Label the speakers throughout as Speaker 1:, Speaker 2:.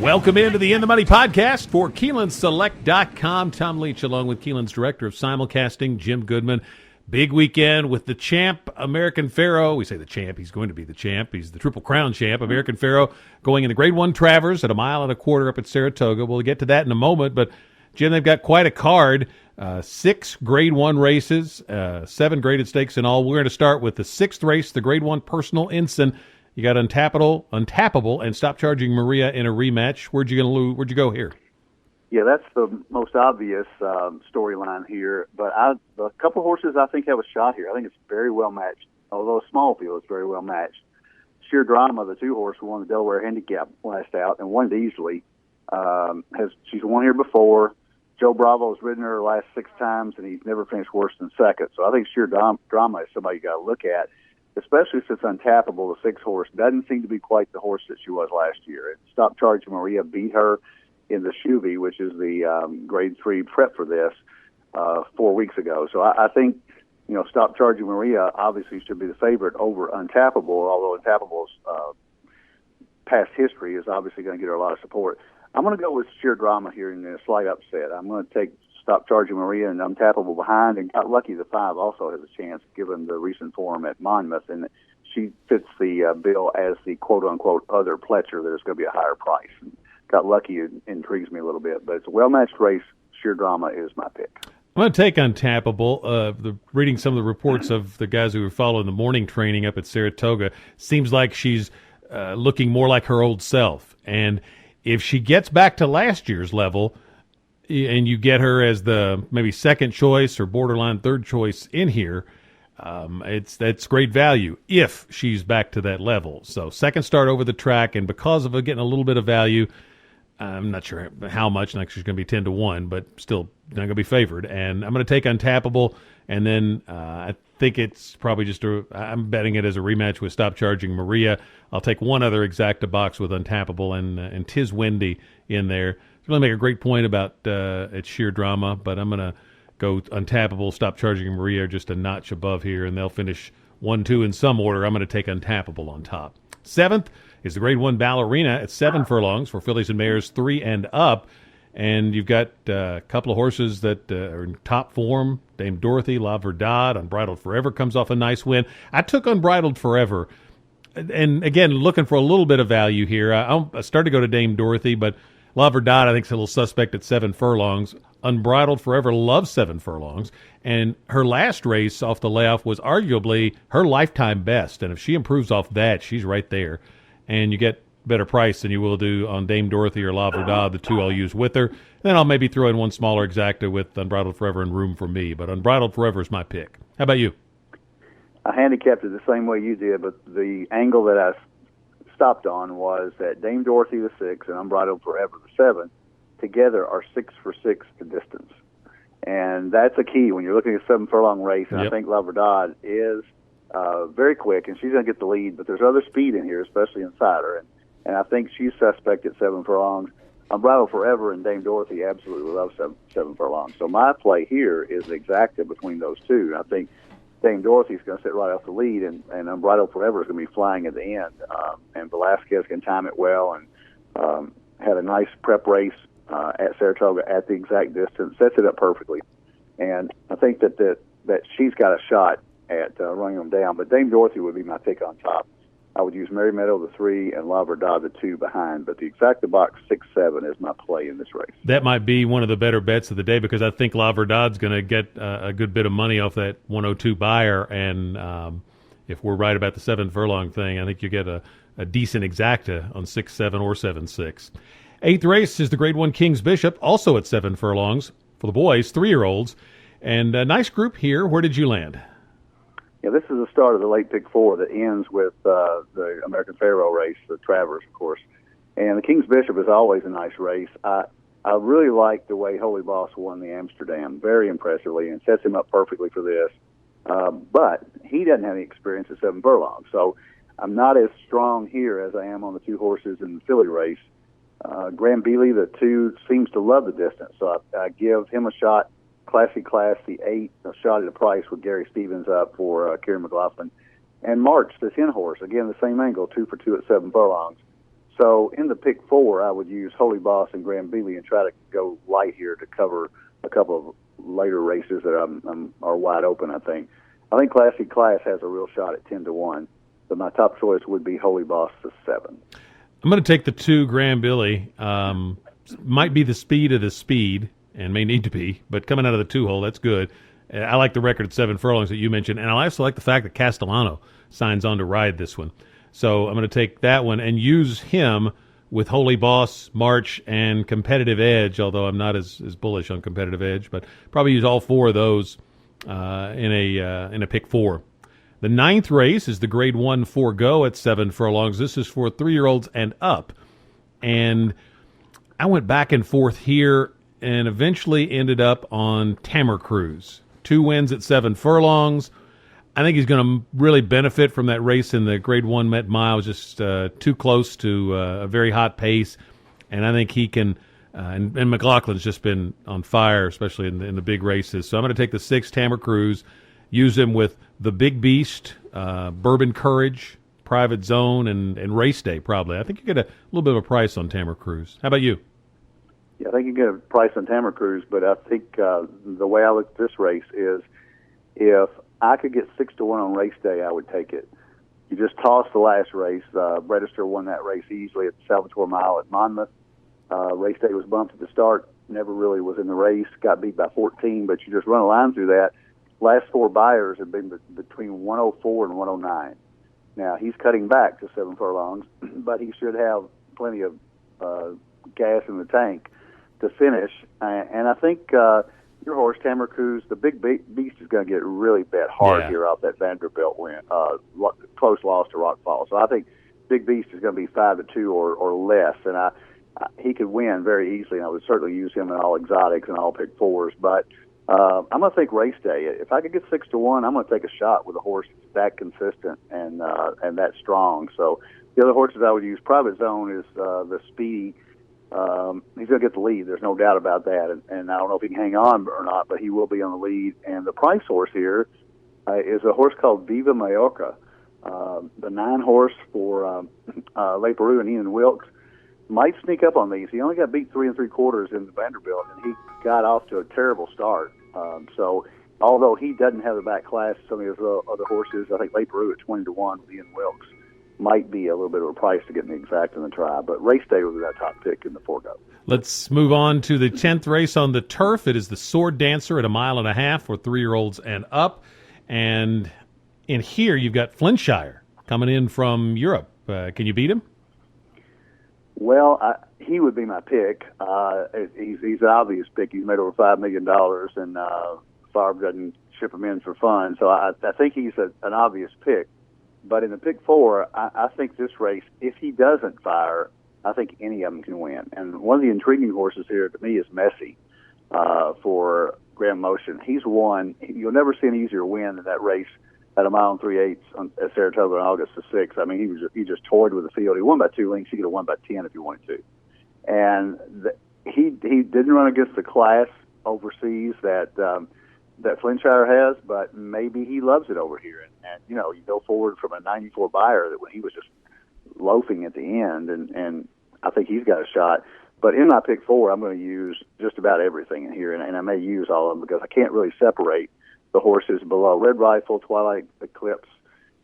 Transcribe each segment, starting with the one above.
Speaker 1: Welcome into the In the Money podcast for KeenelandSelect.com. Tom Leach along with Keeneland's director of simulcasting, Jim Goodman. Big weekend with the champ, American Pharoah. We say the champ. He's going to be the champ. He's the Triple Crown champ, American Pharoah, going in the Grade 1 Travers at 1.25 miles up at Saratoga. We'll get to that in a moment. But, Jim, they've got quite a card. 6 Grade 1 races, 7 graded stakes in all. We're going to start with the 6th race, the Grade 1 Personal Ensign. You got Untappable, and Stop Charging Maria in a rematch. Where'd you go here?
Speaker 2: Yeah, that's the most obvious storyline here. But a couple horses I think have a shot here. I think it's very well matched. Although a small field, it's very well matched. Sheer Drama, the 2-horse who won the Delaware Handicap last out and won it easily. She's won here before. Joe Bravo's ridden her last 6 times, and he's never finished worse than second. So I think Sheer Drama is somebody you got to look at, especially since Untappable, the 6-horse, doesn't seem to be quite the horse that she was last year. And Stop Charging Maria beat her in the Chuvy, which is the Grade 3 prep for this, 4 weeks ago. So I think, Stop Charging Maria obviously should be the favorite over Untappable, although Untappable's past history is obviously going to get her a lot of support. I'm going to go with Sheer Drama here in a slight upset. I'm going to take Stop Charging Maria and Untappable behind, and Got Lucky the 5 also has a chance given the recent form at Monmouth, and she fits the bill as the quote-unquote other Pletcher. There's going to be a higher price. And Got Lucky intrigues me a little bit, but it's a well-matched race. Sheer Drama is my pick.
Speaker 1: I'm going to take Untappable. Reading some of the reports of the guys who were following the morning training up at Saratoga, seems like she's looking more like her old self. And if she gets back to last year's level, and you get her as the maybe second choice or borderline third choice in here, that's great value if she's back to that level. So second start over the track, and because of getting a little bit of value, I'm not sure how much. Like she's going to be 10-1, but still not going to be favored. And I'm going to take Untappable, and then I think it's probably I'm betting it as a rematch with Stop Charging Maria. I'll take one other exacta box with Untappable and Tis Windy in there. Really make a great point about it's Sheer Drama, but I'm going to go Untappable, Stop Charging Maria just a notch above here, and they'll finish 1-2 in some order. I'm going to take Untappable on top. 7th is the Grade 1 Ballerina at 7 furlongs for fillies and mares 3 and up. And you've got a couple of horses that are in top form. Dame Dorothy, La Verdad, Unbridled Forever comes off a nice win. I took Unbridled Forever. And, again, looking for a little bit of value here. I started to go to Dame Dorothy, but La Verdad, I think, is a little suspect at 7 furlongs. Unbridled Forever loves 7 furlongs. And her last race off the layoff was arguably her lifetime best. And if she improves off that, she's right there. And you get better price than you will do on Dame Dorothy or La Verdad, the 2 I'll use with her. And then I'll maybe throw in one smaller exacta with Unbridled Forever and Room for Me. But Unbridled Forever is my pick. How about you?
Speaker 2: I handicapped it the same way you did, but the angle that I stopped on was that Dame Dorothy the 6 and Unbridled Forever the 7 together are 6 for 6 to distance. And that's a key when you're looking at a 7 furlong race. And I think La Verdad is very quick, and she's going to get the lead, but there's other speed in here, especially inside her. And I think she's suspect at 7 furlongs. Unbridled Forever and Dame Dorothy absolutely love 7 furlongs. So my play here is exacta between those two. I think Dame Dorothy's going to sit right off the lead, and Unbridled Forever is going to be flying at the end. And Velasquez can time it well and had a nice prep race at Saratoga at the exact distance, sets it up perfectly. And I think that she's got a shot at running them down. But Dame Dorothy would be my pick on top. I would use Mary Meadow the 3 and La Verdad the 2 behind. But the exacta box 6-7 is my play in this race.
Speaker 1: That might be one of the better bets of the day because I think La Verdad's going to get a good bit of money off that 102 buyer. And if we're right about the 7 furlong thing, I think you get a decent exacta on 6-7 or 7-6. 8th race is the Grade 1 King's Bishop, also at 7 furlongs for the boys, 3-year-olds. And a nice group here. Where did you land?
Speaker 2: Yeah, this is the start of the late pick 4 that ends with the American Pharoah race, the Travers, of course. And the King's Bishop is always a nice race. I really like the way Holy Boss won the Amsterdam very impressively and sets him up perfectly for this. But he doesn't have any experience at 7 furlongs. So I'm not as strong here as I am on the 2 horses in the filly race. Graham Bealey, the 2, seems to love the distance. So I give him a shot. Classy Class, the 8, a shot at a price with Gary Stevens up for Kerry McLaughlin. And March, the 10 horse, again, the same angle, 2 for 2 at 7 furlongs. So in the pick 4, I would use Holy Boss and Graham Bealey and try to go light here to cover a couple of later races that are wide open, I think. I think Classy Class has a real shot at 10-1, but my top choice would be Holy Boss to 7.
Speaker 1: I'm going to take the 2, Graham Billy. Might be the speed of the speed, and may need to be, but coming out of the 2-hole, that's good. I like the record at 7 furlongs that you mentioned, and I also like the fact that Castellano signs on to ride this one. So I'm going to take that one and use him with Holy Boss, March, and Competitive Edge, although I'm not as bullish on Competitive Edge, but probably use all 4 of those in a pick 4. The 9th race is the Grade 1 4-Go at 7 furlongs. This is for 3-year-olds and up. And I went back and forth here and eventually ended up on Tamar Cruz. 2 wins at 7 furlongs. I think he's going to really benefit from that race in the Grade 1 Met Mile. Just too close to a very hot pace. And I think he can, and McLaughlin's just been on fire, especially in the big races. So I'm going to take the 6, Tamar Cruz, use him with the Big Beast, Bourbon Courage, Private Zone, and Race Day, probably. I think you get a little bit of a price on Tamar Cruz. How about you?
Speaker 2: Yeah, I think you get a price on Tamar Cruz, but I think the way I look at this race is if I could get 6-1 on Race Day, I would take it. You just toss the last race. Register won that race easily at the Salvatore Mile at Monmouth. Race Day was bumped at the start, never really was in the race, got beat by 14, but you just run a line through that. Last 4 buyers have been between 104 and 109. Now, he's cutting back to 7 furlongs, but he should have plenty of gas in the tank to finish. And I think your horse, Tamar Cruz, the Big Beast, is going to get really bet hard here off that Vanderbilt win, close loss to Rock Falls. So I think Big Beast is going to be 5-2 or less, and he could win very easily, and I would certainly use him in all exotics and all pick 4s. But I'm going to think Race Day. If I could get 6-1, I'm going to take a shot with a horse that's that consistent and that strong. So the other horses I would use, Private Zone is the speedy. He's going to get the lead. There's no doubt about that. And I don't know if he can hang on or not, but he will be on the lead. And the price horse here is a horse called Viva Majorca, the 9 horse for Le Peru and Ian Wilkes. Might sneak up on these. He only got beat 3 3/4 in the Vanderbilt, and he got off to a terrible start. So although he doesn't have the back class some of his other horses, I think Le Peru at 20-1 with Ian Wilkes might be a little bit of a price to get in the exact in the try. But Race Day will be that top pick in the 4-Go.
Speaker 1: Let's move on to the 10th race on the turf. It is the Sword Dancer at 1.5 miles for 3-year-olds and up. And in here, you've got Flintshire coming in from Europe. Can you beat him?
Speaker 2: Well, he would be my pick. He's an obvious pick. He's made over $5 million, and Favre doesn't ship him in for fun. So I think he's an obvious pick. But in the pick 4, I think this race, if he doesn't fire, I think any of them can win. And one of the intriguing horses here to me is Messi for Grand Motion. He's won. You'll never see an easier win in that race at 1 mile and 3/8 at Saratoga on August the 6th. I mean, he just toyed with the field. He won by 2 lengths. He could have won by 10 if he wanted to. And he didn't run against the class overseas that Flintshire has, but maybe he loves it over here. And you know, you go forward from a 94 buyer that when he was just loafing at the end, and I think he's got a shot. But in my pick 4, I'm going to use just about everything in here, and I may use all of them because I can't really separate the horses below. Red Rifle, Twilight Eclipse,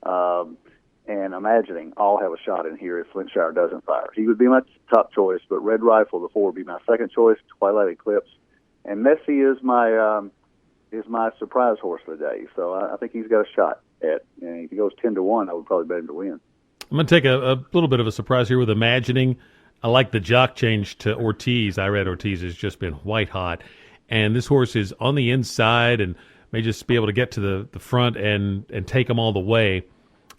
Speaker 2: and Imagining all have a shot in here if Flintshire doesn't fire. He would be my top choice, but Red Rifle, the 4, would be my second choice, Twilight Eclipse. And Messi is my surprise horse of the day. So I think he's got a shot at, and if he goes 10-1, I would probably bet him to win.
Speaker 1: I'm going to take a little bit of a surprise here with Imagining. I like the jock change to Ortiz. I read Ortiz has just been white hot. And this horse is on the inside and may just be able to get to the front and take them all the way.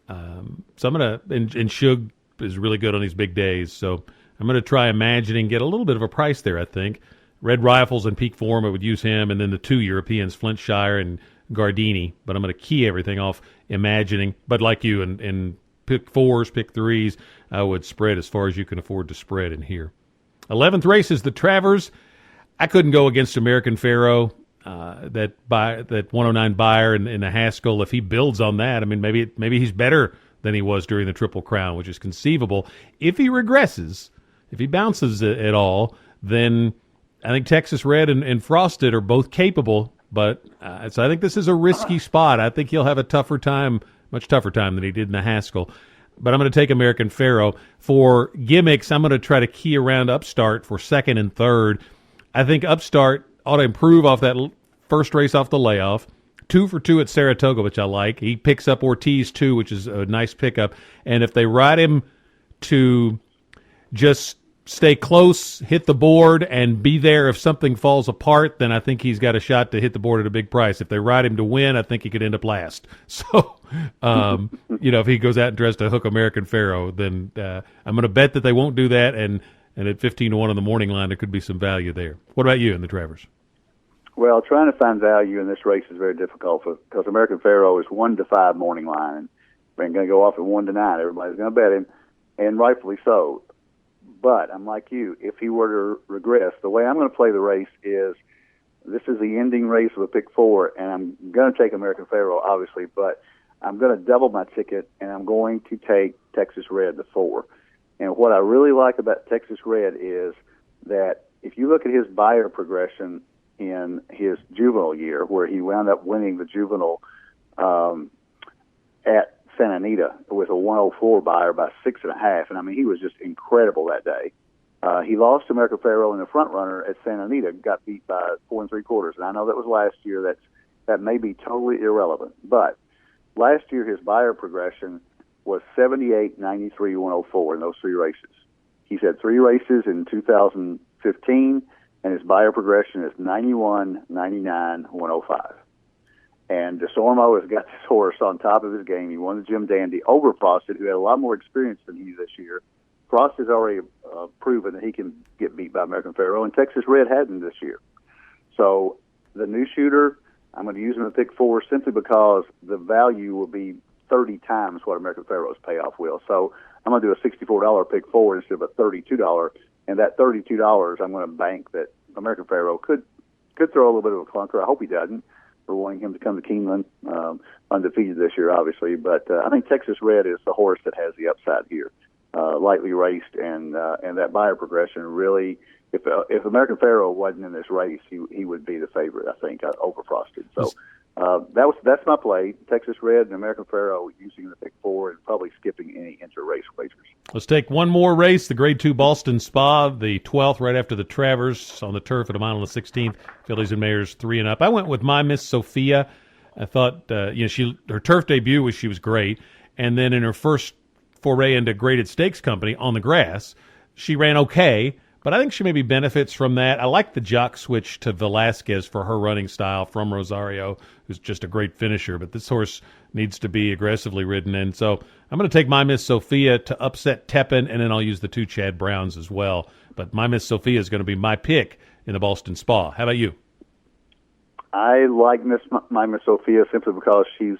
Speaker 1: So I'm going to, and Shug is really good on these big days. So I'm going to try Imagining, get a little bit of a price there, I think. Red Rifle's in peak form, I would use him. And then the 2 Europeans, Flintshire and Gardini. But I'm going to key everything off Imagining. But like you, in pick 4s, pick 3s, I would spread as far as you can afford to spread in here. 11th race is the Travers. I couldn't go against American Pharoah. That 109 buyer in the Haskell, if he builds on that, I mean, maybe he's better than he was during the Triple Crown, which is conceivable. If he regresses, if he bounces at all, then I think Texas Red and Frosted are both capable. But so I think this is a risky spot. I think he'll have a tougher time, much tougher time than he did in the Haskell. But I'm going to take American Pharoah. For gimmicks, I'm going to try to key around Upstart for second and third. I think Upstart ought to improve off that first race off the layoff. 2 for 2 at Saratoga, which I like. He picks up Ortiz, too, which is a nice pickup. And if they ride him to just stay close, hit the board, and be there if something falls apart, then I think he's got a shot to hit the board at a big price. If they ride him to win, I think he could end up last. So, if he goes out and tries to hook American Pharoah, then I'm going to bet that they won't do that, and at 15-1 on the morning line, there could be some value there. What about you in the Travers?
Speaker 2: Well, trying to find value in this race is very difficult because American Pharoah is 1-5 morning line, and we're going to go off at 1-9. Everybody's going to bet him, and rightfully so. But I'm like you. If he were to regress, the way I'm going to play the race is this is the ending race of a pick 4, and I'm going to take American Pharoah, obviously, but I'm going to double my ticket, and I'm going to take Texas Red, the 4. And what I really like about Texas Red is that if you look at his buyer progression in his juvenile year, where he wound up winning the juvenile at Santa Anita with a 104 buyer by 6.5, and I mean he was just incredible that day. He lost to American Pharoah in the front runner at Santa Anita, got beat by 4 3/4, and I know that was last year. That may be totally irrelevant, but last year his buyer progression was 78, 93, 104 in those 3 races. He's had 3 races in 2015, and his buyer progression is 91, 99, 105. And DeSormo has got this horse on top of his game. He won the Jim Dandy over Frosted, who had a lot more experience than he this year. Frost has already proven that he can get beat by American Pharoah, and Texas Red hadn't this year. So the new shooter, I'm going to use him at pick 4 simply because the value will be 30 times what American Pharoah's payoff will. So I'm going to do a $64 pick 4 instead of a $32, and that $32 I'm going to bank that American Pharoah could throw a little bit of a clunker. I hope he doesn't. We're wanting him to come to Keeneland, undefeated this year, obviously. But I think Texas Red is the horse that has the upside here. Lightly raced, and that buyer progression really, if American Pharoah wasn't in this race, he would be the favorite, I think, over Frosted. So that's my play. Texas Red and American Pharoah using the pick 4 and probably skipping any inter-race wagers.
Speaker 1: Let's take one more race, the Grade 2 Boston Spa, the 12th, right after the Travers, on the turf at a mile on the 16th. Fillies and Mares 3 and up. I went with My Miss Sophia. I thought, her turf debut she was great, and then in her first foray into graded stakes company on the grass, she ran okay, but I think she maybe benefits from that. I like the jock switch to Velasquez for her running style from Rosario, who's just a great finisher, but this horse needs to be aggressively ridden, and so I'm going to take My Miss Sophia to upset Tepin, and then I'll use the 2 Chad Browns as well. But My Miss Sophia is going to be my pick in the Boston Spa. How about you?
Speaker 2: I like My Miss Sophia simply because she's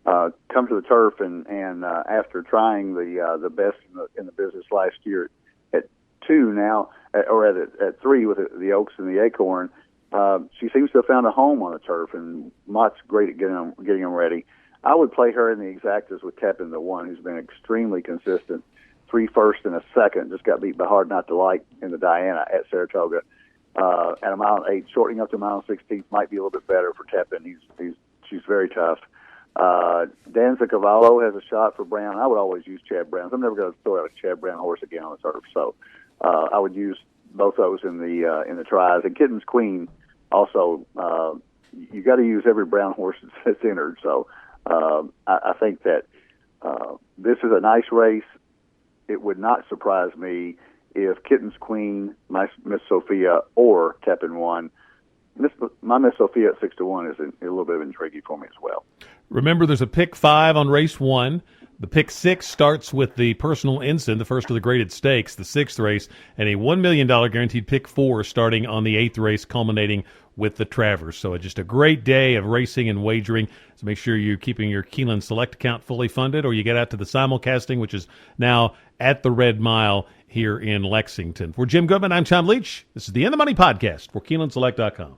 Speaker 2: come to the turf, and after trying the best in the business last year at 2 now, or at 3 with the Oaks and the Acorn, she seems to have found a home on the turf, and Mott's great at getting them ready. I would play her in the exactas with Tepin, the 1 who's been extremely consistent. 3 first and a second, just got beat by Hard Not to Like in the Diana at Saratoga. At a mile 8, shortening up to a mile 16 might be a little bit better for Tepin. She's very tough. Danza Cavallo has a shot for Brown. I would always use Chad Brown. I'm never going to throw out a Chad Brown horse again on the turf. So I would use both those in the tries. And Kitten's Queen also. You got to use every Brown horse that's entered. So I think that this is a nice race. It would not surprise me if Kitten's Queen, My Miss Sophia, or Tepin won. My Miss Sophia at 6-1 is a little bit of intriguing for me as well.
Speaker 1: Remember, there's a pick 5 on race 1. The pick 6 starts with the Personal Ensign, the first of the graded stakes, the 6th race, and a $1 million guaranteed pick 4 starting on the 8th race, culminating with the Travers. So just a great day of racing and wagering. So make sure you're keeping your Keeneland Select account fully funded, or you get out to the simulcasting, which is now at the Red Mile here in Lexington. For Jim Goodman, I'm Tom Leach. This is the In the Money Podcast for KeenelandSelect.com.